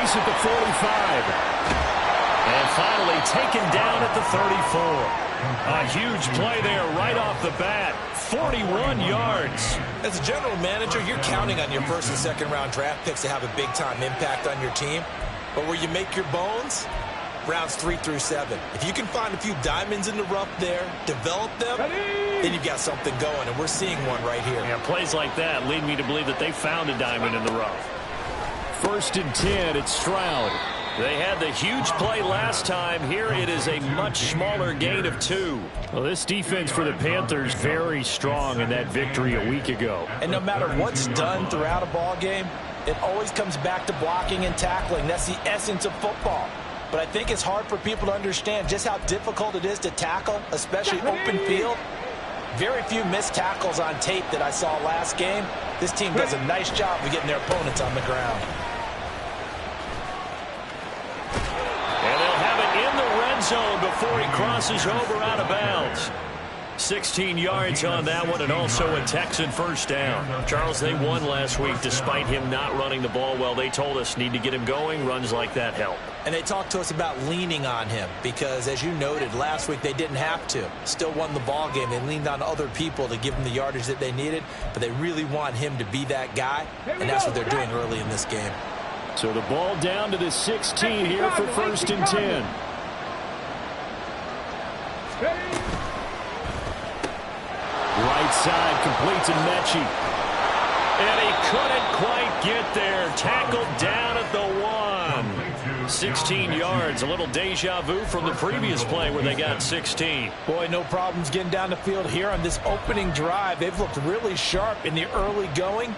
carries at the 45. And finally taken down at the 34. A huge play there right off the bat. 41 yards. As a general manager, you're counting on your first and second round draft picks to have a big-time impact on your team. But where you make your bones, rounds 3 through 7. If you can find a few diamonds in the rough there, develop them, then you've got something going, and we're seeing one right here. Yeah, plays like that lead me to believe that they found a diamond in the rough. 1st and 10, it's Stroud. They had the huge play last time. Here it is a much smaller gain of 2. Well, this defense for the Panthers very strong in that victory a week ago. And no matter what's done throughout a ball game, it always comes back to blocking and tackling. That's the essence of football. But I think it's hard for people to understand just how difficult it is to tackle, especially open field. Very few missed tackles on tape that I saw last game. This team does a nice job of getting their opponents on the ground. Zone before he crosses over out of bounds. 16 yards on that one, and also a Texan first down. Charles, they won last week despite him not running the ball well. They told us need to get him going. Runs like that help. And they talked to us about leaning on him because, as you noted, last week they didn't have to. Still won the ball game. They leaned on other people to give them the yardage that they needed, but they really want him to be that guy, and that's what they're doing early in this game. So the ball down to the 16 here for 1st and 10. Right side complete to Mechie. And he couldn't quite get there. Tackled down at the 1. 16 yards. A little deja vu from the previous play where they got 16. Boy, no problems getting down the field here on this opening drive. They've looked really sharp in the early going,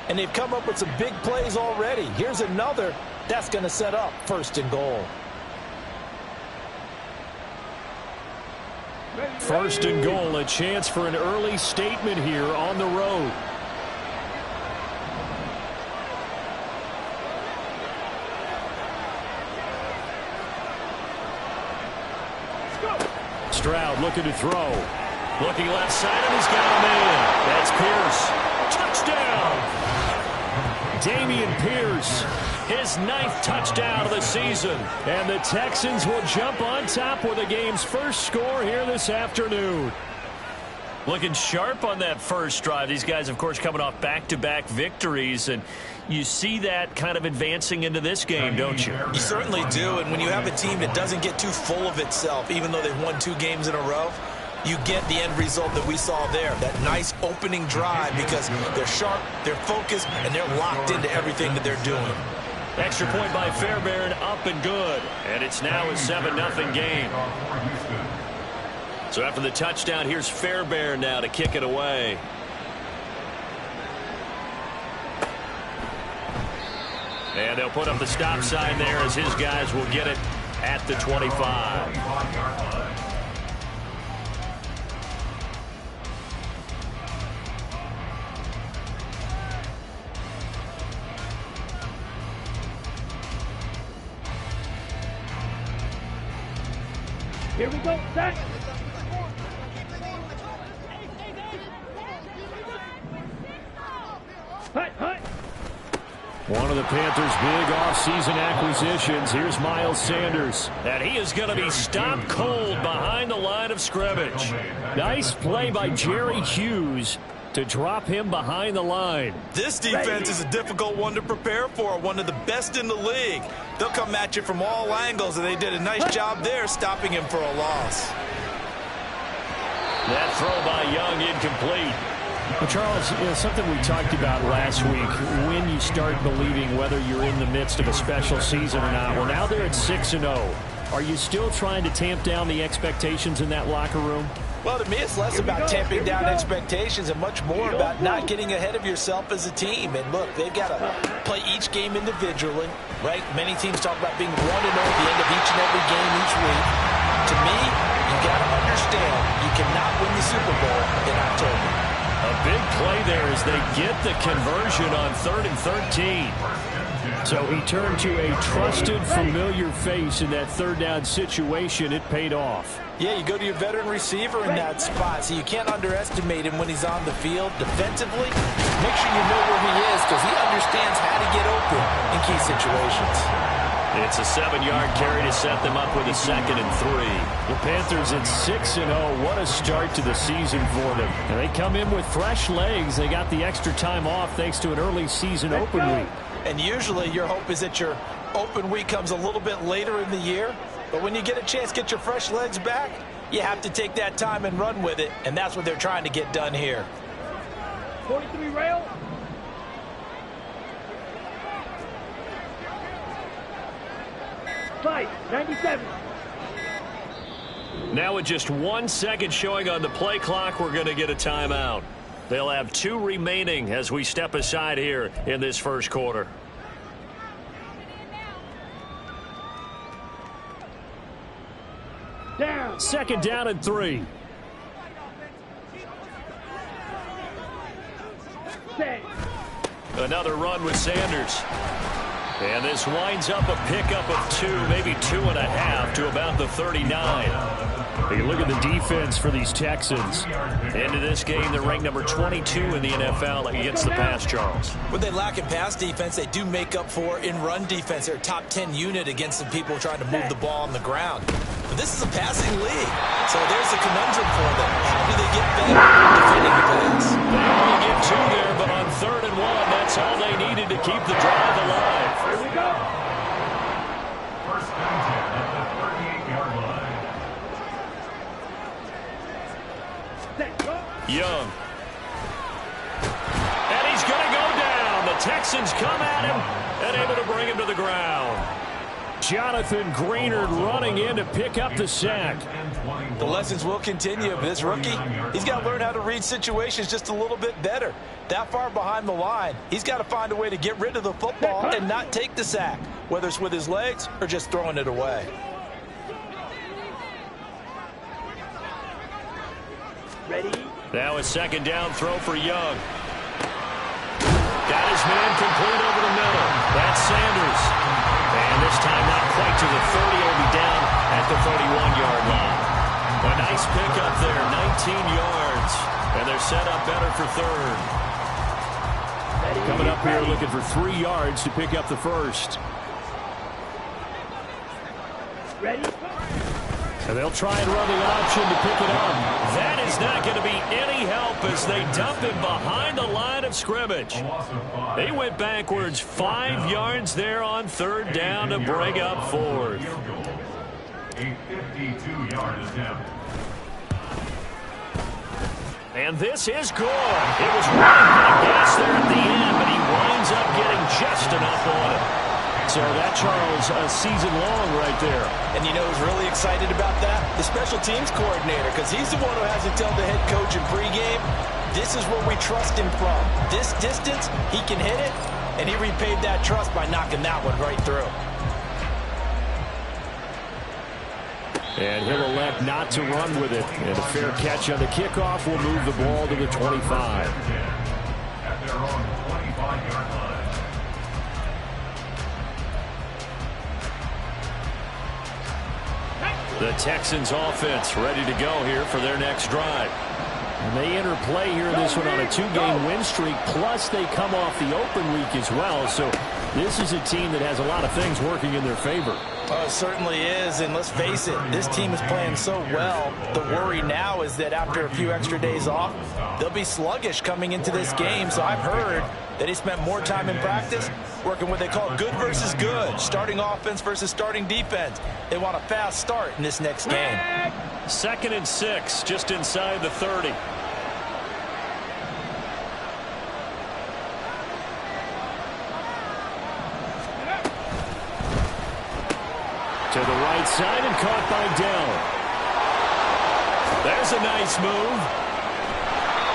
and they've come up with some big plays already. Here's another. That's going to set up 1st and goal. 1st and goal, a chance for an early statement here on the road. Stroud looking to throw. Looking left side, and he's got a man. That's Pierce. Touchdown! Dameon Pierce. His 9th touchdown of the season. And the Texans will jump on top with the game's first score here this afternoon. Looking sharp on that first drive. These guys, of course, coming off back-to-back victories. And you see that kind of advancing into this game, don't you? You certainly do. And when you have a team that doesn't get too full of itself, even though they've won 2 games in a row, you get the end result that we saw there, that nice opening drive, because they're sharp, they're focused, and they're locked into everything that they're doing. Extra point by Fairbairn, up and good. And it's now a 7-0 game. So after the touchdown, here's Fairbairn now to kick it away. And they'll put up the stop sign there as his guys will get it at the 25. Here we go, set. One of the Panthers' big offseason acquisitions. Here's Miles Sanders. And he is going to be stopped cold behind the line of scrimmage. Nice play by Jerry Hughes to drop him behind the line. This defense is a difficult one to prepare for, one of the best in the league. They'll come at you from all angles, and they did a nice job there stopping him for a loss. That throw by Young incomplete. Well, Charles, something we talked about last week, when you start believing whether you're in the midst of a special season or not. Well, now they're at 6-0. Are you still trying to tamp down the expectations in that locker room? Well, to me, it's less about tamping down expectations and much more about not getting ahead of yourself as a team. And look, they've got to play each game individually, right? Many teams talk about being 1-0 at the end of each and every game each week. To me, you got to understand you cannot win the Super Bowl in October. A big play there as they get the conversion on 3rd and 13. So he turned to a trusted, familiar face in that 3rd down situation. It paid off. Yeah, you go to your veteran receiver in that spot, so you can't underestimate him when he's on the field. Defensively, make sure you know where he is because he understands how to get open in key situations. It's a 7-yard carry to set them up with a 2nd and 3. The Panthers at 6-0. What a start to the season for them. And they come in with fresh legs. They got the extra time off thanks to an early season open week. And usually your hope is that your open week comes a little bit later in the year. But when you get a chance to get your fresh legs back, you have to take that time and run with it. And that's what they're trying to get done here. 43 rail. Fight, 97. Now with just 1 second showing on the play clock, we're going to get a timeout. They'll have 2 remaining as we step aside here in this first quarter. Down. 2nd down and 3. Another run with Sanders. And this winds up a pickup of 2, maybe 2.5 to about the 39. Hey, look at the defense for these Texans. Into this game, they're ranked number 22 in the NFL against the pass, Charles. When they lack in pass defense, they do make up for in run defense. They're a top 10 unit against the people trying to move the ball on the ground. But this is a passing league, so there's a conundrum for them. How do they get better defending the pass? They only get 2 there, but on 3rd and 1, that's all they needed to keep the drive alive. Here we go. First down at the 38-yard line. Young. And he's going to go down. The Texans come at him and able to bring him to the ground. Jonathan Greenard running in to pick up the sack. The lessons will continue, but this rookie, he's got to learn how to read situations just a little bit better. That far behind the line, he's got to find a way to get rid of the football and not take the sack, whether it's with his legs or just throwing it away. Ready? Now a 2nd down throw for Young. Got his man complete over the middle. That's Sanders. And this time not quite to the 30. He'll be down at the 31-yard line. A nice pickup there, 19 yards. And they're set up better for 3rd. Coming up here looking for 3 yards to pick up the first. Ready? And they'll try and run the option to pick it up. That is not going to be any help as they dump him behind the line of scrimmage. They went backwards 5 yards there on 3rd down to bring up 4th. A 52-yard attempt. And this is good. It was running out of gas there at the end, but he winds up getting just enough on it. So that, Charles, a season long right there. And you know who's really excited about that? The special teams coordinator, because he's the one who has to tell the head coach in pregame, this is where we trust him from. This distance, he can hit it, and he repaid that trust by knocking that one right through. And he'll elect not to run with it. And a fair catch on the kickoff will move the ball to the 25. At their own 25-yard line. The Texans offense ready to go here for their next drive. And they enter play here in this one on a 2-game win streak, plus they come off the open week as well. So this is a team that has a lot of things working in their favor. Oh, it certainly is, and let's face it, this team is playing so well. The worry now is that after a few extra days off, they'll be sluggish coming into this game. So I've heard that he spent more time in practice working what they call good versus good, starting offense versus starting defense. They want a fast start in this next game. 2nd and 6, just inside the 30. To the right side and caught by Dell. There's a nice move.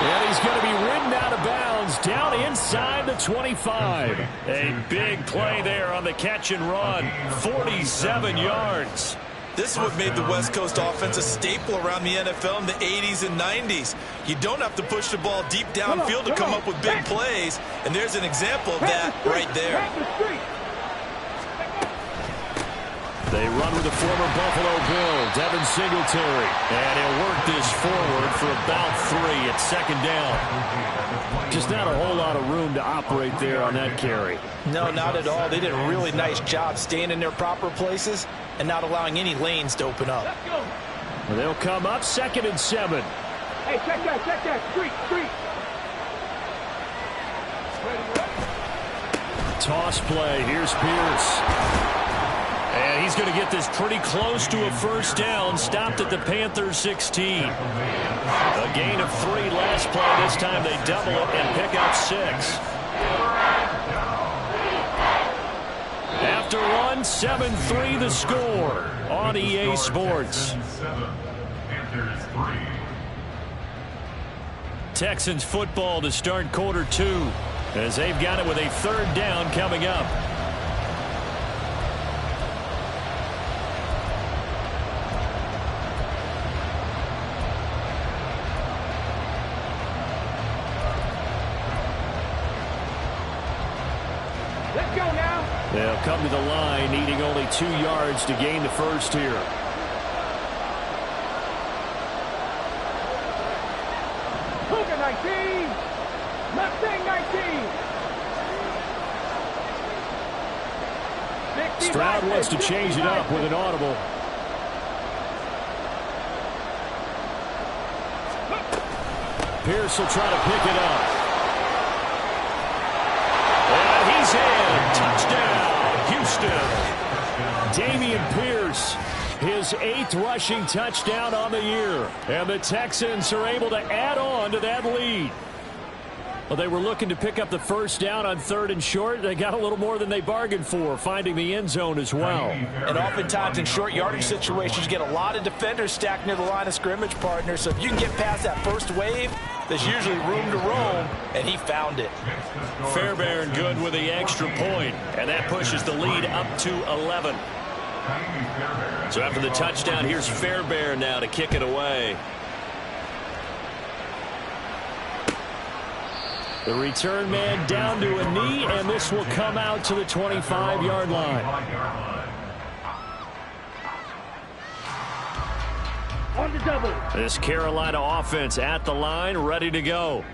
And he's going to be ridden out of bounds down inside the 25. A big play there on the catch and run. 47 yards. This is what made the West Coast offense a staple around the NFL in the 80s and 90s. You don't have to push the ball deep downfield to come up with big plays, and there's an example of that right there. They run with the former Buffalo Bill, Devin Singletary. And he'll work this forward for about 3 at second down. Just not a whole lot of room to operate there on that carry. No, not at all. They did a really nice job staying in their proper places and not allowing any lanes to open up. They'll come up 2nd and 7. Hey, check that. Street. Toss play. Here's Pierce. And he's going to get this pretty close to a first down. Stopped at the Panthers 16. A gain of 3 last play. This time they double it and pick up 6. After 1, 7-3 the score on EA Sports. Texans football to start quarter 2 as they've got it with a 3rd down coming up. Let's go now. They'll come to the line needing only 2 yards to gain the first here. Cougar 19. Mustang 19. Stroud wants to change it up with an audible. Pierce will try to pick it up. And he's in. Touchdown, Houston. Dameon Pierce, his 8th rushing touchdown on the year. And the Texans are able to add on to that lead. Well, they were looking to pick up the first down on 3rd and short. They got a little more than they bargained for, finding the end zone as well. And oftentimes in short yardage situations, you get a lot of defenders stacked near the line of scrimmage, partner. So if you can get past that first wave, there's usually room to roam, and he found it. Fairbairn good with the extra point, and that pushes the lead up to 11. So after the touchdown, here's Fairbairn now to kick it away. The return man down to a knee, and this will come out to the 25-yard line. On the double. This Carolina offense at the line, ready to go.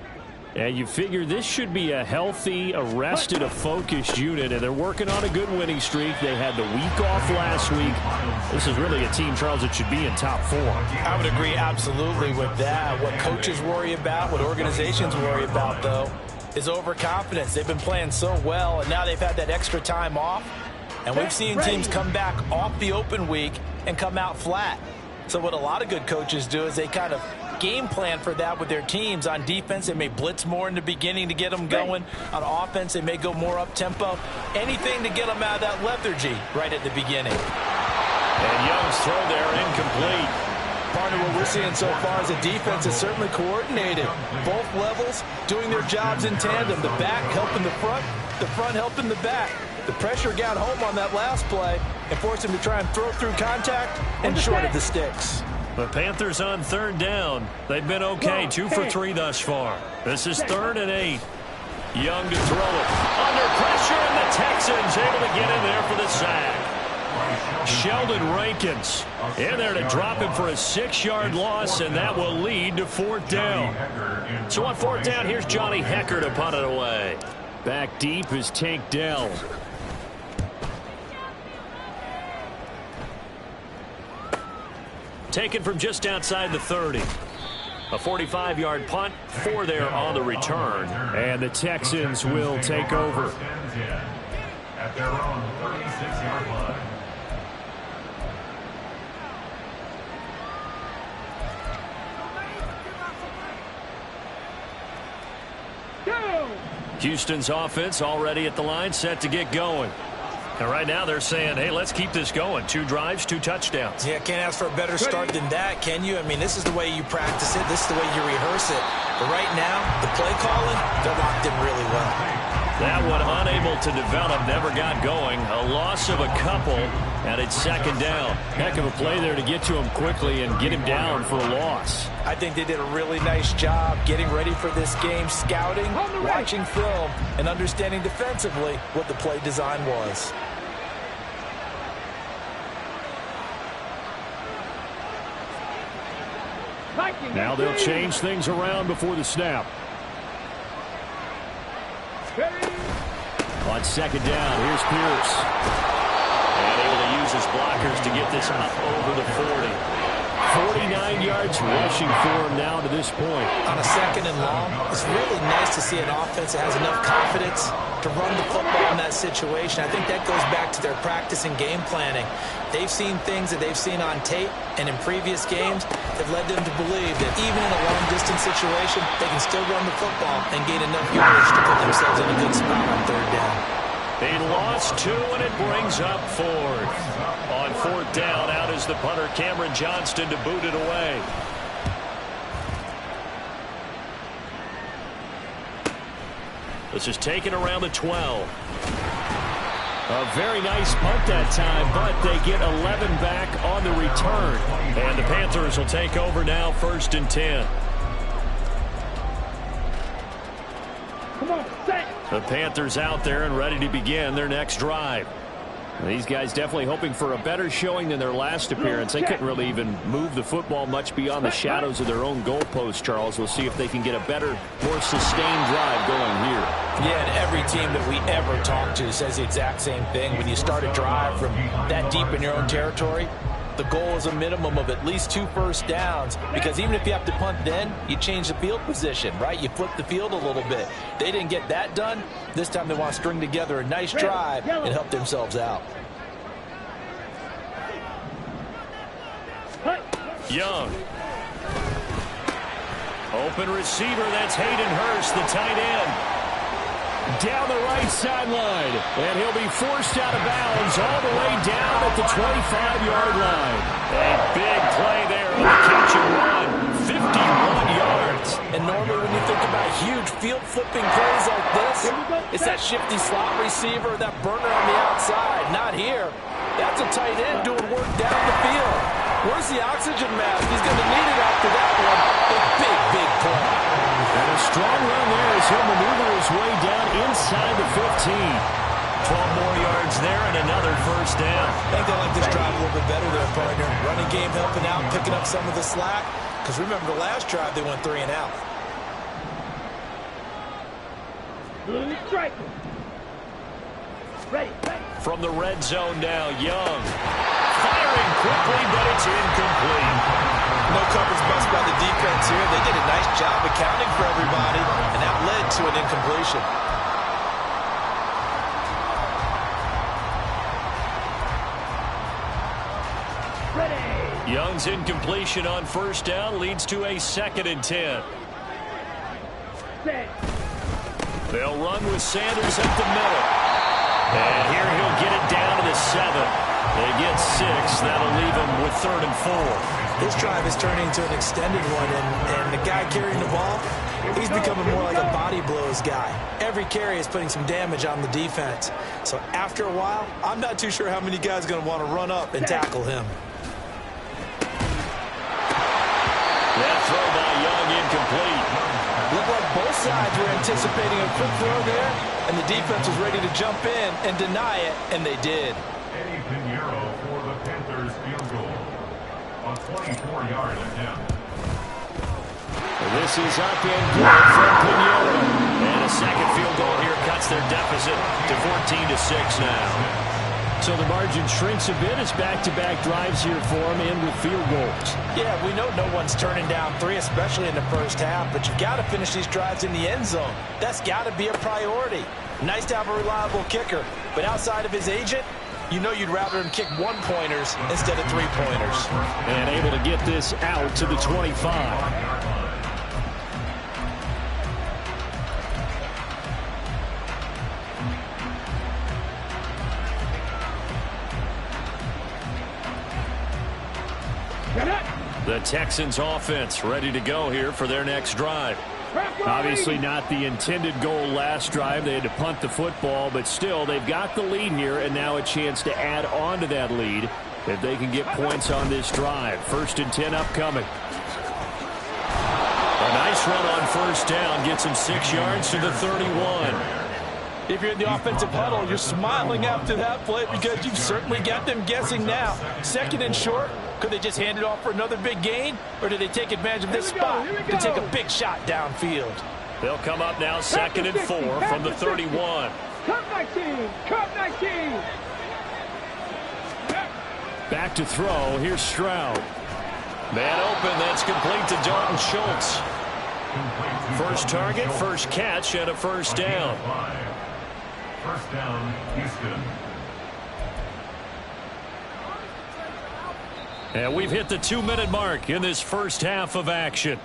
And you figure this should be a healthy, a rested, a focused unit, and they're working on a good winning streak. They had the week off last week. This is really a team, Charles, that should be in top 4. I would agree absolutely with that. What coaches worry about, what organizations worry about, though, is overconfidence. They've been playing so well, and now they've had that extra time off. And we've seen teams come back off the open week and come out flat. So what a lot of good coaches do is they kind of game plan for that with their teams. On defense, they may blitz more in the beginning to get them going. On offense, they may go more up-tempo. Anything to get them out of that lethargy right at the beginning. And Young's throw there incomplete. Partner, what we're seeing so far is the defense is certainly coordinated. Both levels doing their jobs in tandem. The back helping the front helping the back. The pressure got home on that last play and forced him to try and throw through contact and short of the sticks. The Panthers on 3rd down. They've been okay, 2 for 3 thus far. This is 3rd and 8. Young to throw it. Under pressure, and the Texans able to get in there for the sack. Sheldon Rankins in there to drop him for a 6-yard loss, and that will lead to 4th down. So on 4th down, here's Johnny Hecker to punt it away. Back deep is Tank Dell. Taken from just outside the 30. A 45-yard punt, 4 there on the return. And the Texans will take over. At their own 36-yard line. Houston's offense already at the line, set to get going. And right now they're saying, hey, let's keep this going. 2 drives, 2 touchdowns. Yeah, can't ask for a better start than that, can you? I mean, this is the way you practice it. This is the way you rehearse it. But right now, the play calling, they're locked in really well. That one unable to develop, never got going. A loss of a couple, and it's 2nd down. Heck of a play there to get to him quickly and get him down for a loss. I think they did a really nice job getting ready for this game, scouting, watching film, and understanding defensively what the play design was. Now they'll change things around before the snap. On second down, here's Pierce. And able to use his blockers to get this up over the 40. 49 yards rushing for him now to this point. On a second and long, it's really nice to see an offense that has enough confidence to run the football in that situation. I think that goes back to their practice and game planning. They've seen things that they've seen on tape and in previous games that led them to believe that even in a long-distance situation, they can still run the football and gain enough yardage to put themselves in a good spot on third down. He lost 2, and it brings up 4th. On 4th down, out is the punter, Cameron Johnston, to boot it away. This is taken around the 12. A very nice punt that time, but they get 11 back on the return. And the Panthers will take over now, 1st and 10. Come on, set. The Panthers out there and ready to begin their next drive. These guys definitely hoping for a better showing than their last appearance. They couldn't really even move the football much beyond the shadows of their own goalpost, Charles. We'll see if they can get a better, more sustained drive going here. Yeah, and every team that we ever talk to says the exact same thing. When you start a drive from that deep in your own territory, the goal is a minimum of at least 2 first downs, because even if you have to punt then, you change the field position, right? You flip the field a little bit. They didn't get that done. This time they want to string together a nice drive and help themselves out. Young. Open receiver, that's Hayden Hurst, the tight end. Down the right sideline, and he'll be forced out of bounds all the way down at the 25-yard line. A big play there on the catch and run, 51 yards. And normally when you think about huge field-flipping plays like this, it's that shifty slot receiver, that burner on the outside. Not here. That's a tight end doing work down the field. Where's the oxygen mask? He's going to need it after that one. A big, big play. And a strong run there as he'll maneuver his way down inside the 15. 12 more yards there and another first down. I think they like this drive a little bit better there, partner. Running game helping out, picking up some of the slack. Because remember the last drive, they went 3 and out. Strike. Ready. From the red zone now, Young. Firing quickly, but it's incomplete. No coverage bust by the defense here. They did a nice job accounting for everybody, and that led to an incompletion. Ready. Young's incompletion on first down leads to a 2nd and 10. Set. They'll run with Sanders up the middle. And here he'll get it down to the 7. They get 6. That'll leave him with 3rd and 4. This drive is turning into an extended one, and the guy carrying the ball, he's becoming more like a body blows guy. Every carry is putting some damage on the defense. So after a while, I'm not too sure how many guys are going to want to run up and tackle him. That throw by Young incomplete. Looked like both sides were anticipating a quick throw there, and the defense was ready to jump in and deny it, and they did. Eddie Pinheiro for the Panthers field goal on 24-yard attempt. This is up and good from Pinheiro. And a second field goal here cuts their deficit to 14-6 now. So the margin shrinks a bit as back-to-back drives here for him and with field goals. Yeah, we know no one's turning down 3, especially in the first half, but you've got to finish these drives in the end zone. That's got to be a priority. Nice to have a reliable kicker, but outside of his agent, you know you'd rather him kick 1-pointers instead of 3-pointers. And able to get this out to the 25. The Texans offense ready to go here for their next drive. Obviously not the intended goal last drive. They had to punt the football, but still they've got the lead here and now a chance to add on to that lead if they can get points on this drive. 1st and 10 upcoming. A nice run on first down gets him 6 yards to the 31. If you're in the offensive huddle, you're smiling after that play because you've certainly got them guessing now. Second and short, could they just hand it off for another big gain? Or did they take advantage of this spot to take a big shot downfield? They'll come up now 2nd and 4 from the 31. Cut 19! Cut 19! Back to throw. Here's Stroud. Man open. That's complete to Dalton Schultz. First target, first catch, and a first down. First down, Houston. And we've hit the 2-minute mark in this first half of action.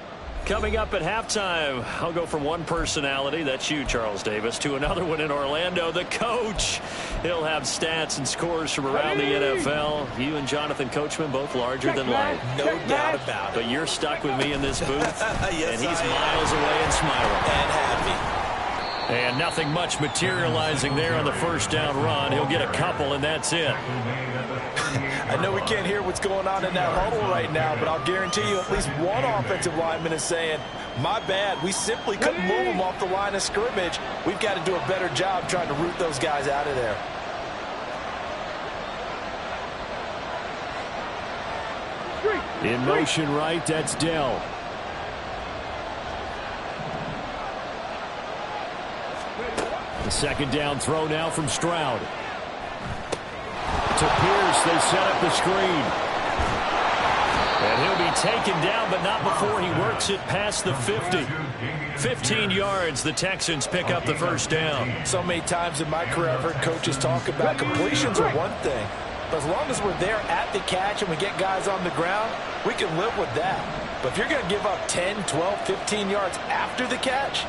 Coming up at halftime, I'll go from one personality, that's you, Charles Davis, to another one in Orlando, the coach. He'll have stats and scores from around the NFL. You and Jonathan Coachman, both larger than life. No doubt about it. But you're stuck with me in this booth, Yes, and he's I am. miles away and smiling. And happy. And nothing much materializing there on the first down run. He'll get a couple, and that's it. I know we can't hear what's going on in that huddle right now, but I'll guarantee you at least one offensive lineman is saying, my bad, we simply couldn't move them off the line of scrimmage. We've got to do a better job trying to root those guys out of there. In motion right, that's Dell. The second down throw now from Stroud. To Pierce, they set up the screen. And he'll be taken down, but not before he works it past the 50. 15 yards, the Texans pick up the first down. So many times in my career I've heard coaches talk about completions are one thing. But as long as we're there at the catch and we get guys on the ground, we can live with that. But if you're going to give up 10, 12, 15 yards after the catch,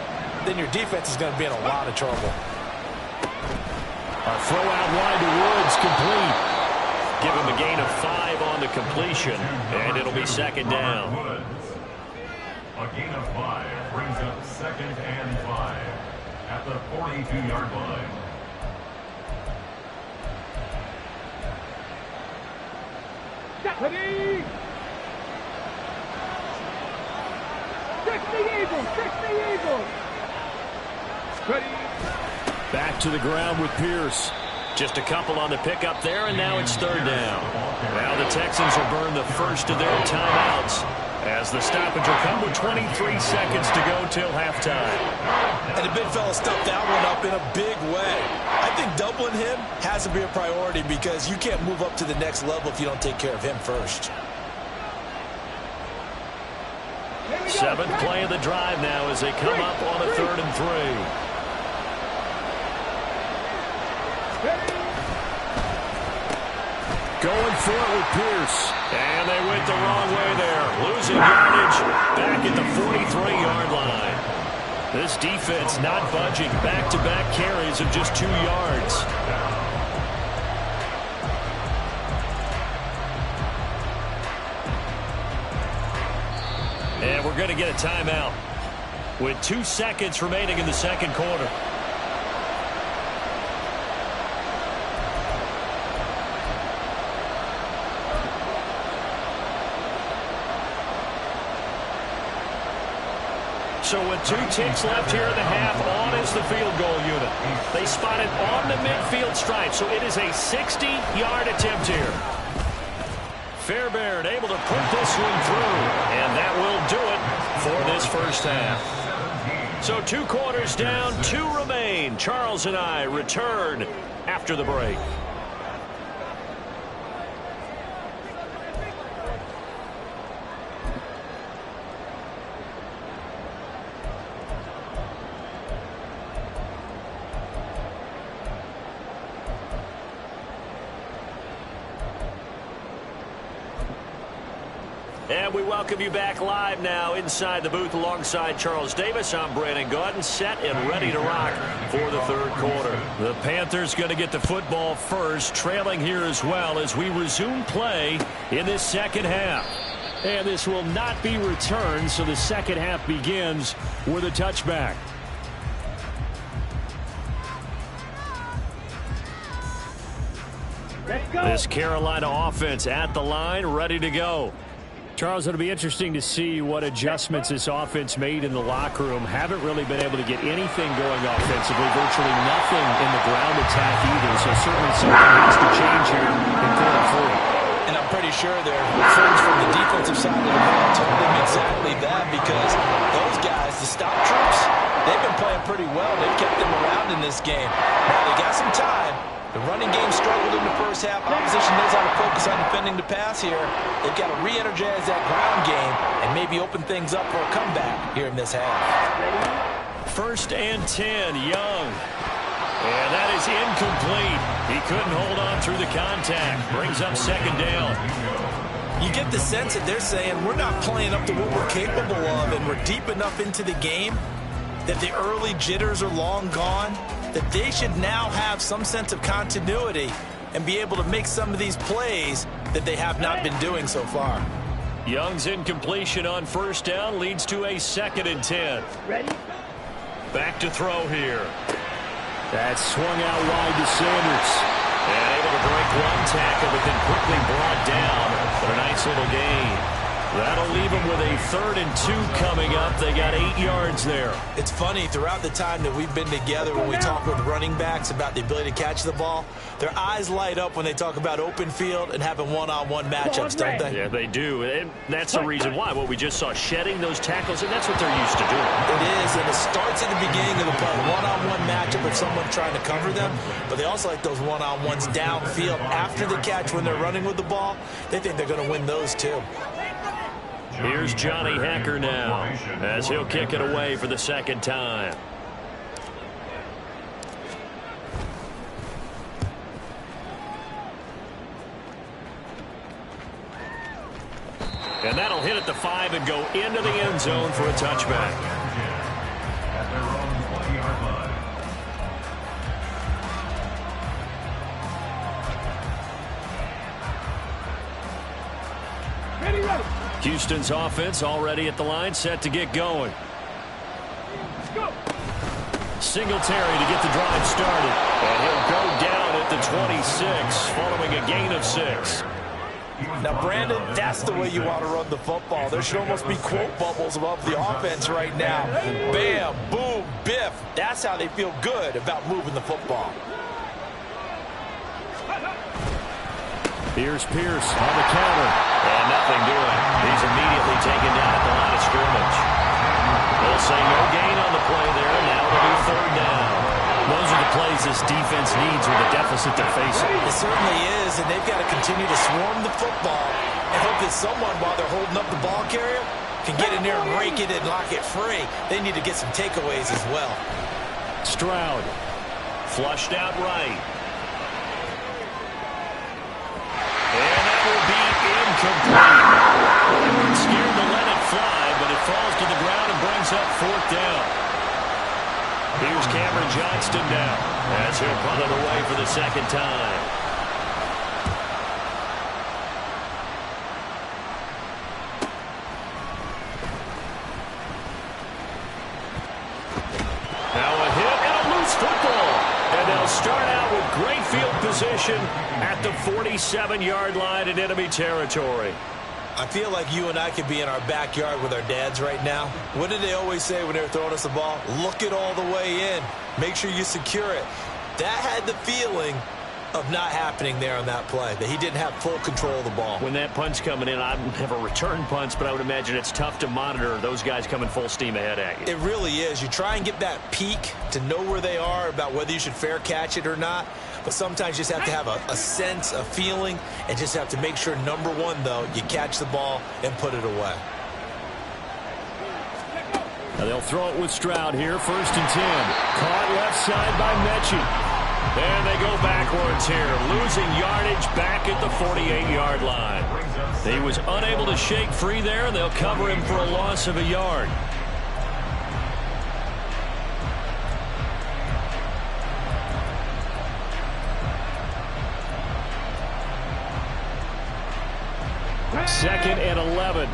then your defense is going to be in a lot of trouble. A throw out wide to Woods, complete. Give him a gain of 5 on the completion, and it'll be second down. A gain of 5 brings up 2nd and 5 at the 42-yard line. Ready! 60 Eagles! 60 Eagles! Ready! Back to the ground with Pierce. Just a couple on the pickup there, and now it's third down. Now the Texans will burn the first of their timeouts as the stoppage will come with 23 seconds to go till halftime. And the big fella stuffed that one up in a big way. I think doubling him has to be a priority because you can't move up to the next level if you don't take care of him first. Seventh play of the drive now as they come up on a 3rd and 3. Going for it with Pierce. And they went the wrong way there. Losing yardage back at the 43-yard line. This defense not budging. Back-to-back carries of just 2 yards. And we're going to get a timeout with 2 seconds remaining in the second quarter. So with 2 ticks left here in the half, on is the field goal unit. They spot it on the midfield stripe, so it is a 60-yard attempt here. Fairbairn able to put this one through, and that will do it for this first half. So 2 quarters down, 2 remain. Charles and I return after the break. And we welcome you back live now inside the booth alongside Charles Davis. I'm Brandon Gaudin, set and ready to rock for the third quarter. The Panthers going to get the football first, trailing here as well as we resume play in this second half. And this will not be returned, so the second half begins with a touchback. Let's go! This Carolina offense at the line, ready to go. Charles, it'll be interesting to see what adjustments this offense made in the locker room. Haven't really been able to get anything going offensively, virtually nothing in the ground attack either. So certainly something needs to change here in quarter 3. And I'm pretty sure their friends from the defensive side of the ball told them exactly that, because those guys, the stop troops, they've been playing pretty well. They've kept them around in this game. Now they got some time. The running game struggled in the first half. Opposition knows how to focus on defending the pass here. They've got to re-energize that ground game and maybe open things up for a comeback here in this half. 1st and 10, Young. And that is incomplete. He couldn't hold on through the contact. Brings up 2nd down. You get the sense that they're saying we're not playing up to what we're capable of, and we're deep enough into the game that the early jitters are long gone, that they should now have some sense of continuity and be able to make some of these plays that they have not been doing so far. Young's incompletion on 1st down leads to a 2nd and 10. Ready? Back to throw here. That swung out wide to Sanders. And able to break one tackle, but then quickly brought down. But a nice little gain. That'll leave them with a 3rd and 2 coming up. They got 8 yards there. It's funny, throughout the time that we've been together, when we talk with running backs about the ability to catch the ball, their eyes light up when they talk about open field and having one-on-one matchups, don't they? Yeah, they do. And that's the reason why. What we just saw, shedding those tackles, and that's what they're used to doing. It is, and it starts at the beginning of the play. One-on-one matchup if someone's trying to cover them, but they also like those one-on-ones downfield after the catch when they're running with the ball. They think they're going to win those too. Here's Johnny Hacker now as he'll kick it away for the 2nd time. And that'll hit at the 5 and go into the end zone for a touchback. At their own 20-yard line. Ready, ready. Houston's offense already at the line, set to get going. Go. Singletary to get the drive started. And he'll go down at the 26 following a gain of 6. Now, Brandon, that's the way you want to run the football. There should almost be quote bubbles above the offense right now. Bam, boom, biff. That's how they feel good about moving the football. Here's Pierce on the counter. And nothing doing. He's immediately taken down at the line of scrimmage. They'll say no gain on the play there. Now it'll be 3rd down. Those are the plays this defense needs with the deficit they're facing. It certainly is, and they've got to continue to swarm the football and hope that someone, while they're holding up the ball carrier, can get in there and rake it and lock it free. They need to get some takeaways as well. Stroud flushed out right. And that will be incomplete. They weren't scared to let it fly, but it falls to the ground and brings up 4th down. Here's Cameron Johnston now as he'll punt it away for the 2nd time. Now a hit and a loose football. And they'll start out with great field position at the 47-yard line in enemy territory. I feel like you and I could be in our backyard with our dads right now. What did they always say when they were throwing us the ball? Look it all the way in. Make sure you secure it. That had the feeling of not happening there on that play, that he didn't have full control of the ball. When that punt's coming in, I don't have a return punch, but I would imagine it's tough to monitor those guys coming full steam ahead at you. It really is. You try and get that peek to know where they are, about whether you should fair catch it or not. But sometimes you just have to have a sense, a feeling, and just have to make sure, number one, though, you catch the ball and put it away. Now they'll throw it with Stroud here, 1st and 10. Caught left side by Mechie. And they go backwards here, losing yardage back at the 48-yard line. He was unable to shake free there, and they'll cover him for a loss of a yard. Second and 11.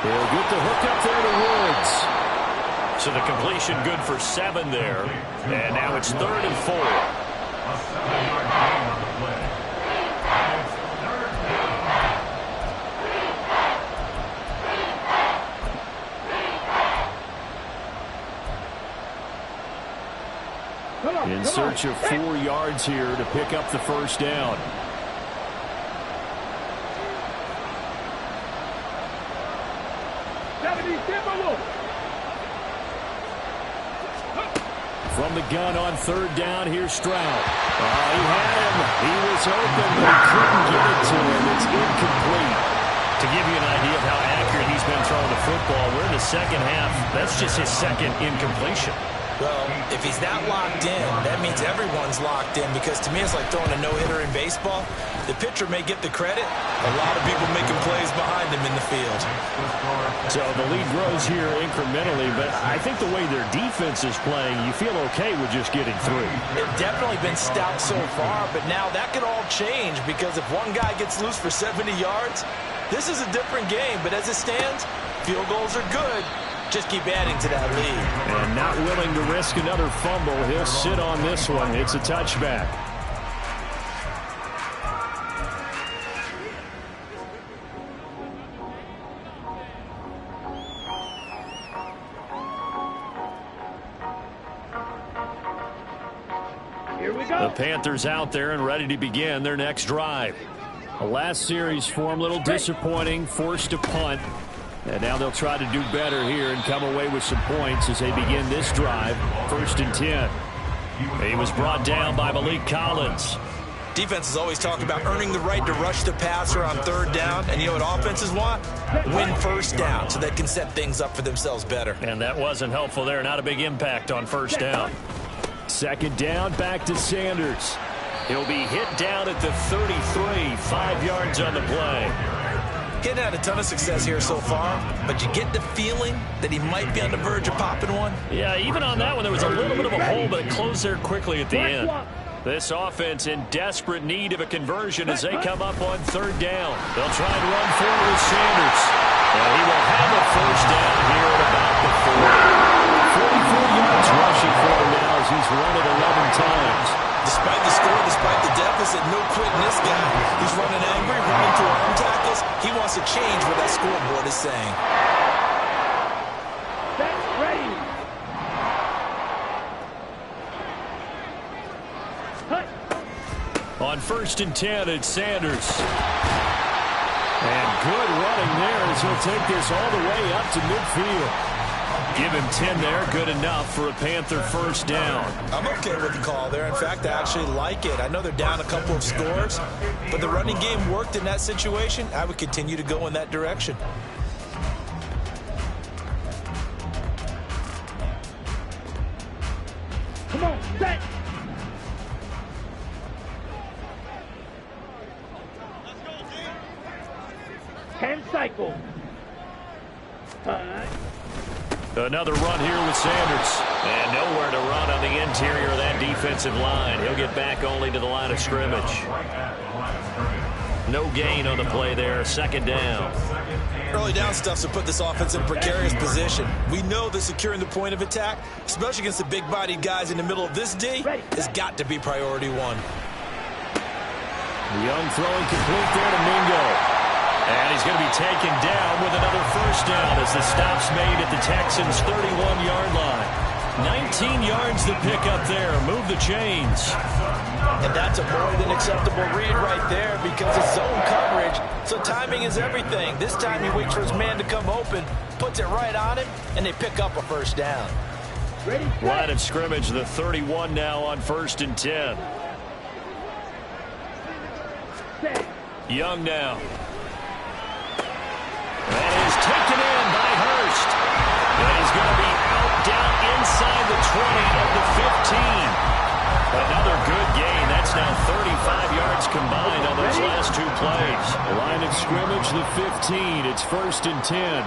He'll get the hook up there to Woods. So the completion good for 7 there. And now it's 3rd and 4. A 7-yard gain on the play. It's 3rd down. In search of 4 yards here to pick up the first down. From the gun on 3rd down, here's Stroud. He had him. He was open, but he couldn't get it to him. It's incomplete. To give you an idea of how accurate he's been throwing the football, we're in the second half. That's just his 2nd incompletion. Well, if he's not locked in, that means everyone's locked in, because to me it's like throwing a no-hitter in baseball. The pitcher may get the credit. A lot of people making plays behind him in the field. So the lead grows here incrementally, but I think the way their defense is playing, you feel okay with just getting through. It's definitely been stout so far, but now that could all change, because if one guy gets loose for 70 yards, this is a different game. But as it stands, field goals are good. Just keep adding to that lead. And not willing to risk another fumble. He'll sit on this one. It's a touchback. Here we go. The Panthers out there and ready to begin their next drive. The last series for them, a little disappointing, forced to punt. And now they'll try to do better here and come away with some points as they begin this drive. 1st and 10. He was brought down by Malik Collins. Defenses always talk about earning the right to rush the passer on 3rd down. And you know what offenses want? Win 1st down so they can set things up for themselves better. And that wasn't helpful there. Not a big impact on 1st down. 2nd down, back to Sanders. He'll be hit down at the 33, 5 yards on the play. Getting had a ton of success here so far, but you get the feeling that he might be on the verge of popping one. Yeah, even on that one, there was a little bit of a hole, but it closed there quickly at the end. This offense in desperate need of a conversion as they come up on 3rd down. They'll try and run forward with Sanders. And he will have a 1st down here at about the 4. 44 yards rushing for him now as he's run it 11 times. Despite the score, despite the deficit, no quitting this guy. He's running angry, running through arm tackles. He wants to change what that scoreboard is saying. That's ready. On 1st and 10, it's Sanders. And good running there as he'll take this all the way up to midfield. Give him 10 there, good enough for a Panther 1st down. I'm okay with the call there. In fact, I actually like it. I know they're down a couple of scores, but the running game worked in that situation. I would continue to go in that direction. Come on, set. Ten cycle. Another run here with Sanders. And nowhere to run on the interior of that defensive line. He'll get back only to the line of scrimmage. No gain on the play there. 2nd down. Early down stuff's to put this offense in a precarious position. We know that securing the point of attack, especially against the big-bodied guys in the middle of this D, has got to be priority 1. Young throwing complete there to Mingo. And he's going to be taken down with another 1st down as the stop's made at the Texans' 31-yard line. 19 yards to pick up there. Move the chains. And that's a more than acceptable read right there because it's zone coverage. So timing is everything. This time he waits for his man to come open, puts it right on him, and they pick up a 1st down. Line of scrimmage, the 31 now on 1st and 10. Young now. That is taken in by Hurst. And he's going to be out down inside the 20 of the 15. Another good gain. That's now 35 yards combined on those last 2 plays. Line of scrimmage, the 15. It's 1st and 10.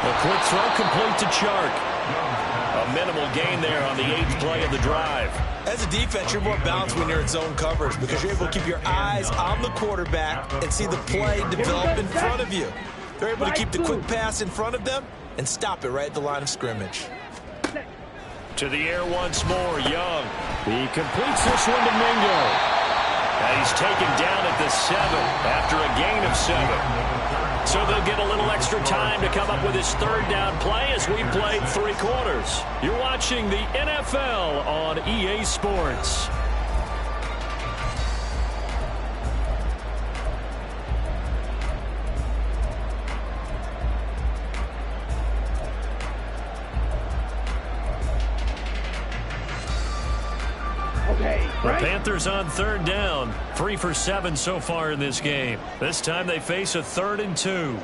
A quick throw complete to Chark. A minimal gain there on the 8th play of the drive. As a defense, you're more balanced when you're in zone coverage because you're able to keep your eyes on the quarterback and see the play develop in front of you. They're able to keep the quick pass in front of them and stop it right at the line of scrimmage. To the air once more, Young. He completes this one to Mingo. And he's taken down at the 7 after a gain of 7. So they'll get a little extra time to come up with his third down play as we played 3 quarters. You're watching the NFL on EA Sports. The Panthers on third down, 3 for 7 so far in this game. This time they face a 3rd and 2.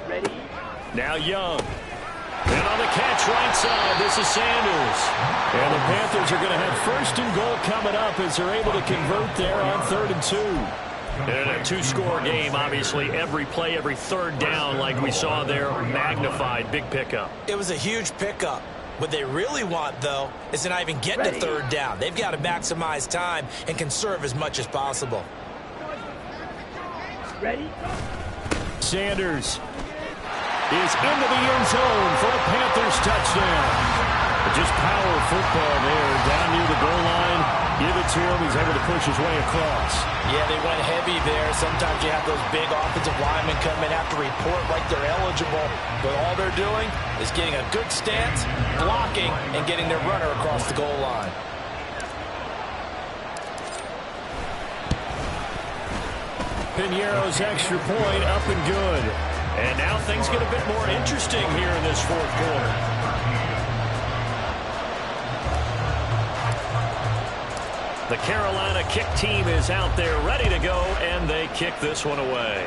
Ready? Now Young. And on the catch right side, this is Sanders. And the Panthers are going to have 1st and goal coming up as they're able to convert there on 3rd and 2. In a 2-score game, obviously, every play, every 3rd down, like we saw there, magnified, big pickup. It was a huge pickup. What they really want, though, is to not even get to 3rd down. They've got to maximize time and conserve as much as possible. Ready? Sanders is into the end zone for a Panthers touchdown. Just power football there, down near the goal line. Give it to him. He's able to push his way across. Yeah, they went heavy there. Sometimes you have those big offensive linemen come in, have to report like they're eligible. But all they're doing is getting a good stance, blocking, and getting their runner across the goal line. Piñeiro's extra point up and good. And now things get a bit more interesting here in this 4th quarter. The Carolina kick team is out there ready to go, and they kick this one away.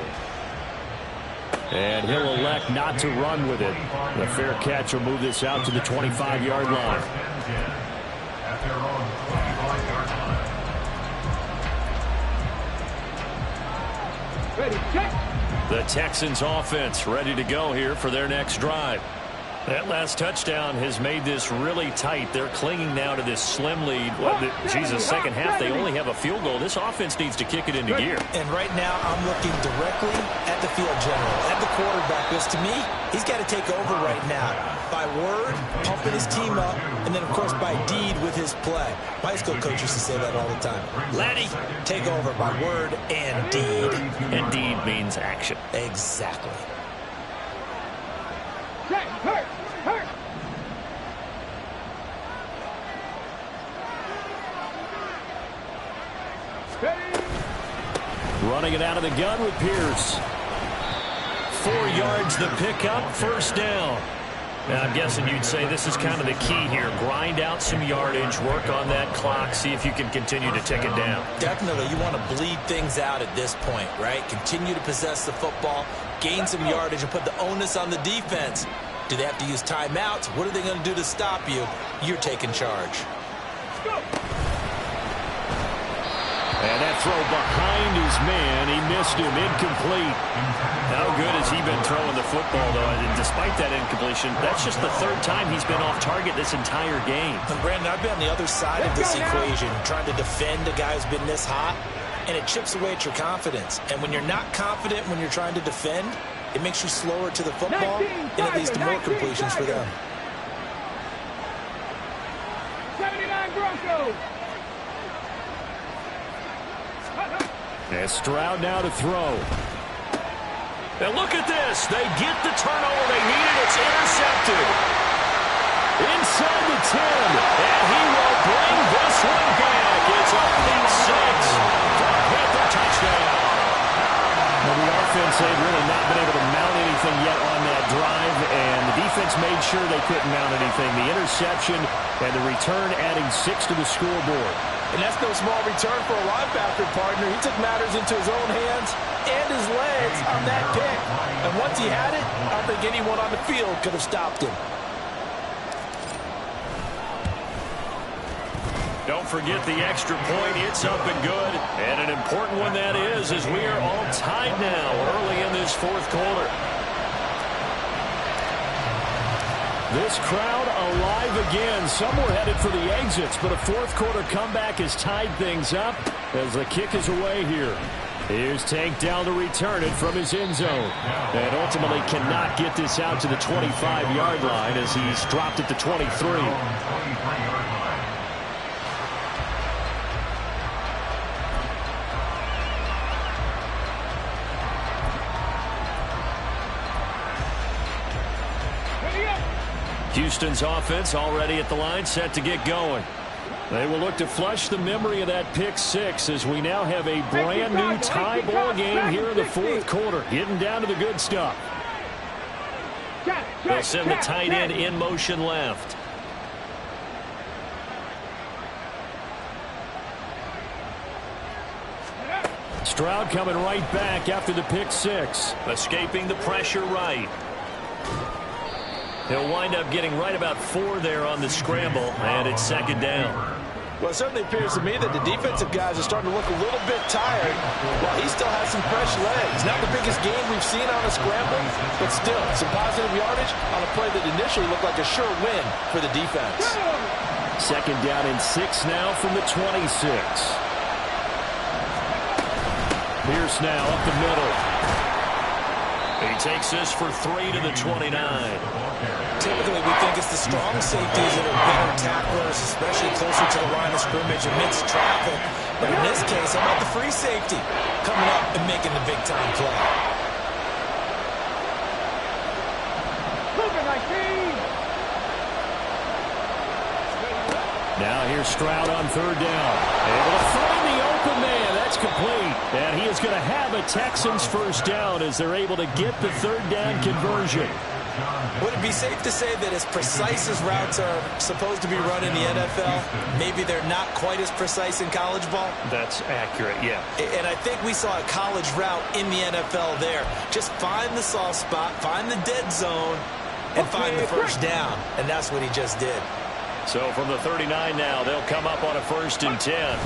And he'll elect not to run with it. The fair catch will move this out to the 25-yard line. At their own 25-yard line. Ready, check. The Texans offense ready to go here for their next drive. That last touchdown has made this really tight. They're clinging now to this slim lead. Well, Jesus, second half, they only have a field goal. This offense needs to kick it into gear. And right now, I'm looking directly at the field general, at the quarterback, because to me, he's got to take over right now. By word, pumping his team up, and then, of course, by deed with his play. My high school coach used to say that all the time. Laddie, take over by word and deed. And deed means action. Exactly. Check. Hurt. Ready? Running it out of the gun with Pierce. 4 yards the pickup, 1st down. Now, I'm guessing you'd say this is kind of the key here. Grind out some yardage, work on that clock, see if you can continue to tick it down. Definitely, you want to bleed things out at this point, right? Continue to possess the football, gain some yardage, and put the onus on the defense. Do they have to use timeouts? What are they going to do to stop you? You're taking charge. Let's go. And that throw behind his man, he missed him, incomplete. How good has he been throwing the football, though? And despite that incompletion, that's just the 3rd time he's been off target this entire game. And Brandon, I've been on the other side of this equation, trying to defend a guy who's been this hot, and it chips away at your confidence. And when you're not confident when you're trying to defend, it makes you slower to the football, and it leads to more completions for them. 79 Broncos. And Stroud now to throw. And look at this. They get the turnover they needed. It's intercepted. Inside the 10. And he will bring this one back. It's a pick 6 for a Panther touchdown. Well, the offense had really not been able to mount anything yet on that drive, and the defense made sure they couldn't mount anything. The interception and the return adding 6 to the scoreboard. And that's no small return for a linebacker, partner. He took matters into his own hands and his legs on that pick. And once he had it, I don't think anyone on the field could have stopped him. Don't forget the extra point. It's up and good. And an important one that is, as we are all tied now early in this 4th quarter. This crowd alive again. Some were headed for the exits, but a fourth quarter comeback has tied things up as the kick is away here. Here's Tank down to return it from his end zone. And ultimately cannot get this out to the 25-yard line as he's dropped it to 23. Houston's offense already at the line, set to get going. They will look to flush the memory of that pick six as we now have a brand new tie ball game here in the fourth quarter, getting down to the good stuff. They'll send the tight end in motion left. Stroud coming right back after the pick six. Escaping the pressure right. He'll wind up getting right about 4 there on the scramble, and it's second down. Well, it certainly appears to me that the defensive guys are starting to look a little bit tired while he still has some fresh legs. Not the biggest game we've seen on a scramble, but still some positive yardage on a play that initially looked like a sure win for the defense. Second down and 6 now from the 26. Pierce now up the middle. He takes this for 3 to the 29. Typically, we think it's the strong safeties that are better tacklers, especially closer to the line of scrimmage amidst traffic. But in this case, how about the free safety coming up and making the big-time play? Now here's Stroud on third down. Able to find the open man. That's complete. And he is going to have a Texans first down as they're able to get the third down conversion. Would it be safe to say that as precise as routes are supposed to be run in the NFL, maybe they're not quite as precise in college ball? That's accurate, yeah. And I think we saw a college route in the NFL there. Just find the soft spot, find the dead zone, and find the first down. And that's what he just did. So from the 39 now, they'll come up on a 1st and 10.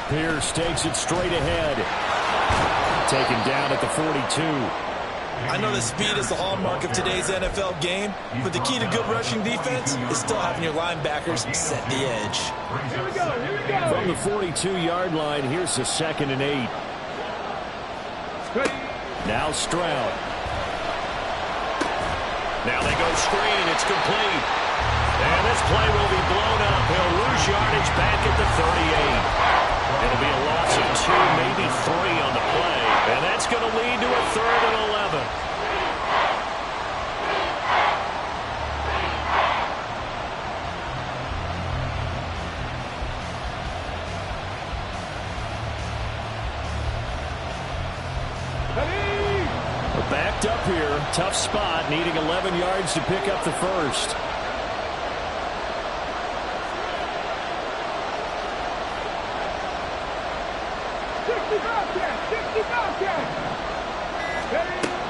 Pierce takes it straight ahead. Taken down at the 42. I know that speed is the hallmark of today's NFL game, but the key to good rushing defense is still having your linebackers set the edge. Here we go, here we go. From the 42-yard line, here's the 2nd and 8. Now Stroud. Now they go screen. It's complete. And this play will be blown up. He'll lose yardage back at the 38. It'll be a loss of 2, maybe 3 on the play. And that's going to lead to a 3rd and 11. We're backed up here. Tough spot, needing 11 yards to pick up the first.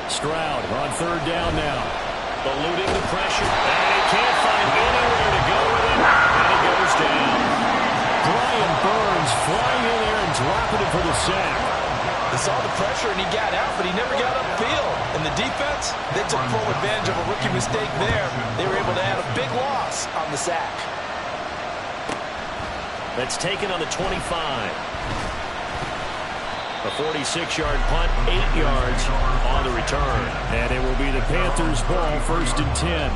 Stroud on third down now. Eluding the pressure. And he can't find anywhere to go with it. And he goes down. Brian Burns flying in there and dropping it for the sack. He saw the pressure and he got out, but he never got upfield. And the defense, they took full advantage of a rookie mistake there. They were able to add a big loss on the sack. That's taken on the 25. A 46-yard punt, 8 yards on the return. And it will be the Panthers' ball, 1st and 10.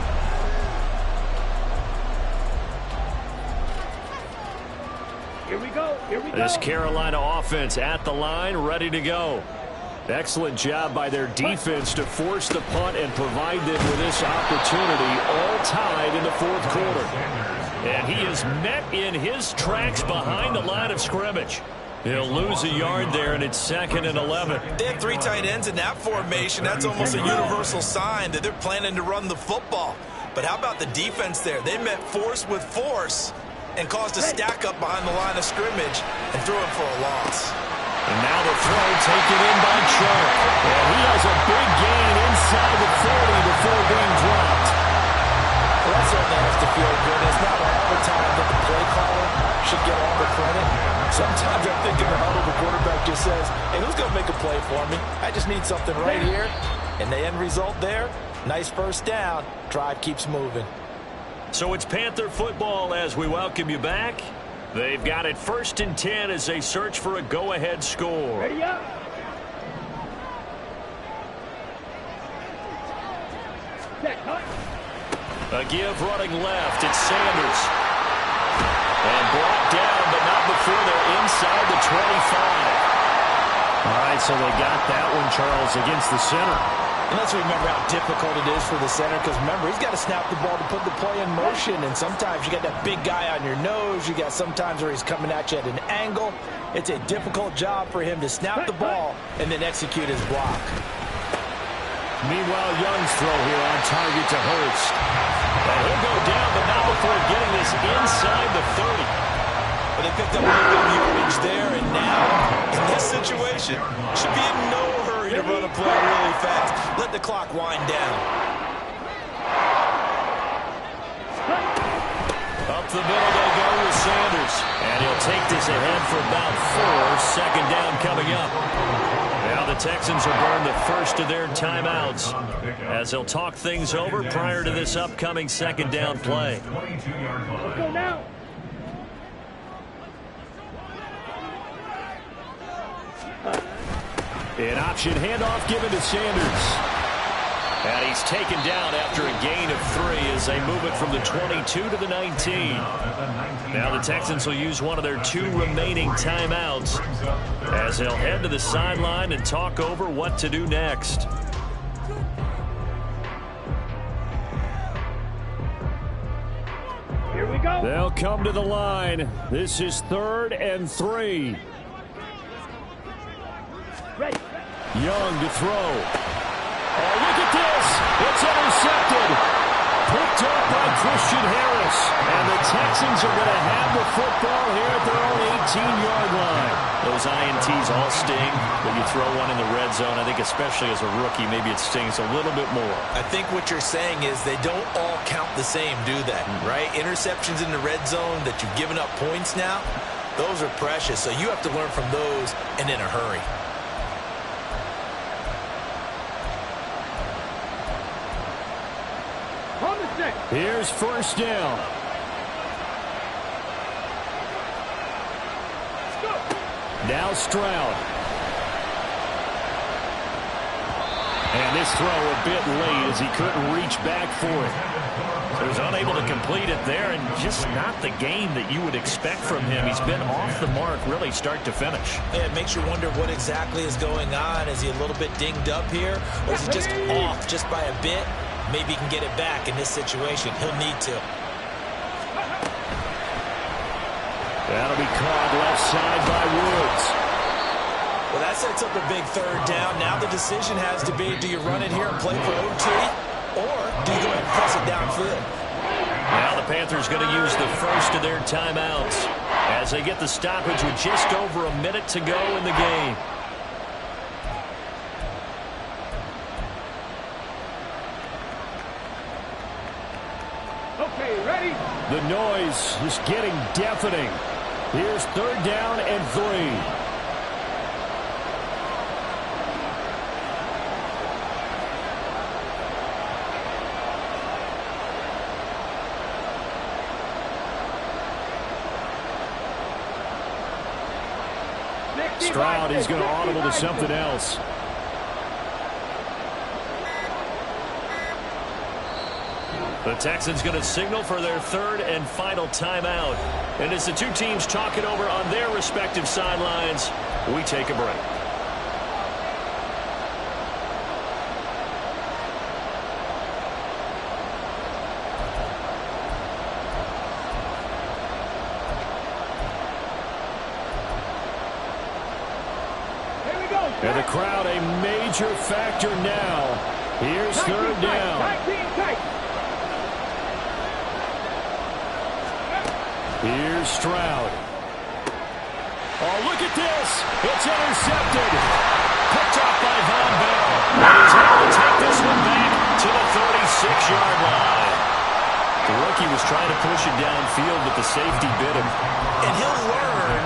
Here we go, here we go. This Carolina offense at the line, ready to go. Excellent job by their defense to force the punt and provide them with this opportunity, all tied in the fourth quarter. And he is met in his tracks behind the line of scrimmage. He'll lose a yard there, and it's 2nd and 11. They have 3 tight ends in that formation. That's almost a universal sign that they're planning to run the football. But how about the defense there? They met force with force and caused a stack up behind the line of scrimmage and threw him for a loss. And now the throw taken in by Chubb. And he has a big gain inside the 40 before being dropped. Well, that certainly has to feel good. It's not all the time that the play caller should get all the credit. Sometimes I think in the huddle, the quarterback just says, hey, who's going to make a play for me? I just need something right here. And the end result there, Nice first down. Drive keeps moving. So it's Panther football as we welcome you back. They've got it 1st and 10 as they search for a go-ahead score. Ready up. Set, cut. A give running left. It's Sanders. And brought down, but not before they're inside the 25. All right, so they got that one, Charles, against the center. And let's remember how difficult it is for the center, because remember, he's got to snap the ball to put the play in motion, and sometimes you got that big guy on your nose. You got sometimes where he's coming at you at an angle. It's a difficult job for him to snap the ball and then execute his block. Meanwhile, Young's throw here on target to Hurst. And he'll go down, but not before getting this inside the 30. But they picked up a little bit of yardage there, and now, in this situation, should be in no hurry to run a play really fast. Let the clock wind down. Up the middle they go with Sanders. And he'll take this ahead for about 4. 2nd down coming up. Now the Texans will burn the first of their timeouts as they'll talk things over prior to this upcoming 2nd down play. Let's go now. An option handoff given to Sanders. And he's taken down after a gain of 3 as they move it from the 22 to the 19. Now the Texans will use one of their 2 remaining timeouts as they'll head to the sideline and talk over what to do next. Here we go. They'll come to the line. This is 3rd and 3. Ready. Young to throw. Oh, look at this. It's intercepted. Picked up by Christian Harris. And the Texans are going to have the football here at their own 18-yard line. Those INTs all sting, but you throw one in the red zone. I think especially as a rookie, maybe it stings a little bit more. I think what you're saying is they don't all count the same, do they? Right? Interceptions in the red zone that you've given up points now, those are precious. So you have to learn from those and in a hurry. Here's 1st down. Now Stroud. And this throw a bit late as he couldn't reach back for it. So he was unable to complete it there, and just not the game that you would expect from him. He's been off the mark really start to finish. Yeah, it makes you wonder what exactly is going on. Is he a little bit dinged up here? Or is he just off just by a bit? Maybe he can get it back in this situation. He'll need to. That'll be caught left side by Woods. Well, that sets up a big 3rd down. Now the decision has to be, do you run it here and play for OT? Or do you go ahead and press it downfield? Now the Panthers going to use the first of their timeouts as they get the stoppage with just over a minute to go in the game. Okay, ready? The noise is getting deafening. Here's 3rd down and 3. Stroud is going to audible to something else. The Texans going to signal for their 3rd and final timeout. And as the 2 teams talk it over on their respective sidelines, we take a break. And the crowd a major factor now. Here's 3rd down. Here's Stroud. Oh, look at this. It's intercepted. Picked off by Von Bell. And he's able to take this one back to the 36-yard line. The rookie was trying to push it downfield, but the safety bit him. And he'll learn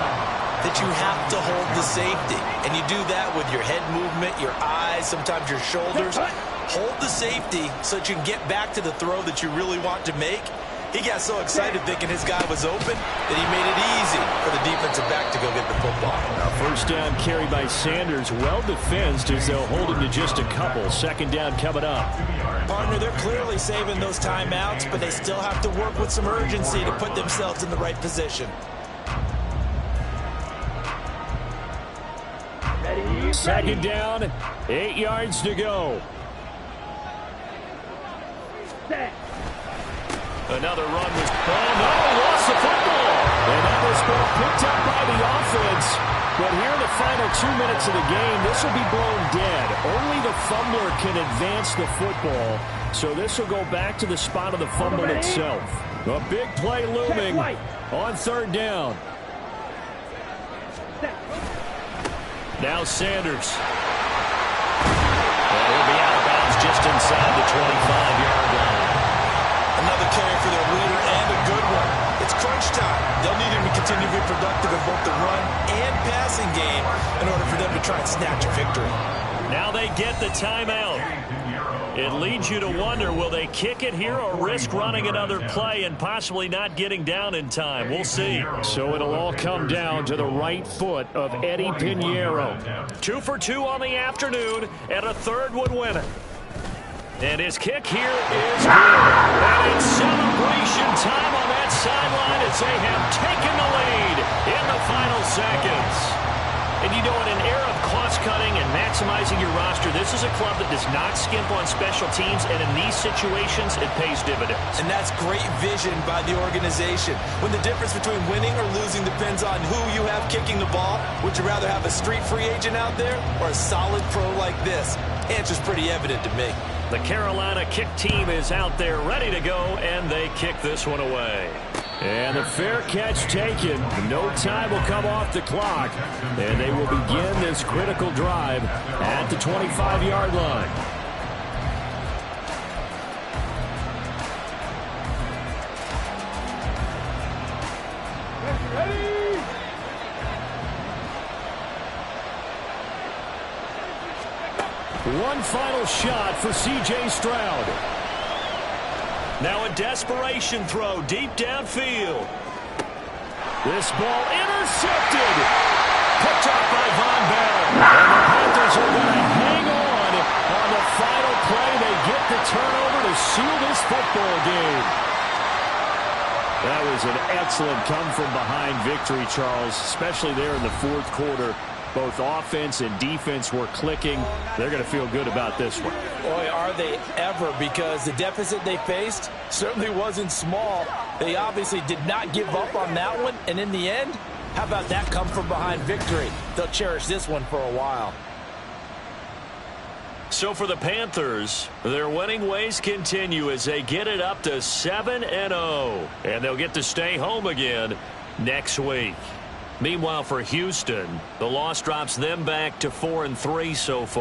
that you have to hold the safety. And you do that with your head movement, your eyes, sometimes your shoulders. hold the safety so that you can get back to the throw that you really want to make. He got so excited thinking his guy was open that he made it easy for the defensive back to go get the football. Now first down carry by Sanders, well defensed as they'll hold him to just a couple. Second down coming up. Partner, they're clearly saving those timeouts, but they still have to work with some urgency to put themselves in the right position. Second down, 8 yards to go. Set. Another run was, oh no, lost the football. And that was ball picked up by the offense. But here in the final 2 minutes of the game, this will be blown dead. Only the fumbler can advance the football. So this will go back to the spot of the fumble itself. A big play looming on third down. Now Sanders. And he'll be out of bounds just inside the 25-yard line. Another carry for their leader and a good one. It's crunch time. They'll need him to continue to be productive in both the run and passing game in order for them to try and snatch a victory. Now they get the timeout. It leads you to wonder, will they kick it here or risk running another play and possibly not getting down in time? We'll see. So it'll all come down to the right foot of Eddie Pinheiro. 2 for 2 on the afternoon, and a third would win it. And his kick here is good. And it's celebration time on that sideline as they have taken the lead in the final seconds. And you know, in an era of cost-cutting and maximizing your roster, this is a club that does not skimp on special teams, and in these situations, it pays dividends. And that's great vision by the organization. When the difference between winning or losing depends on who you have kicking the ball, would you rather have a street free agent out there or a solid pro like this? Answer's pretty evident to me. The Carolina kick team is out there ready to go, and they kick this one away. And the fair catch taken. No time will come off the clock, and they will begin this critical drive at the 25-yard line. One final shot for C.J. Stroud. Now a desperation throw deep downfield. This ball intercepted. Picked up by Von Bell. And the Panthers are going to hang on the final play. They get the turnover to seal this football game. That was an excellent come-from-behind victory, Charles, especially there in the fourth quarter. Both offense and defense were clicking. They're going to feel good about this one. Boy, are they ever, because the deficit they faced certainly wasn't small. They obviously did not give up on that one, and in the end, how about that come-from-behind victory? They'll cherish this one for a while. So for the Panthers, their winning ways continue as they get it up to 7-0. And they'll get to stay home again next week. Meanwhile, for Houston, the loss drops them back to 4-3 so far.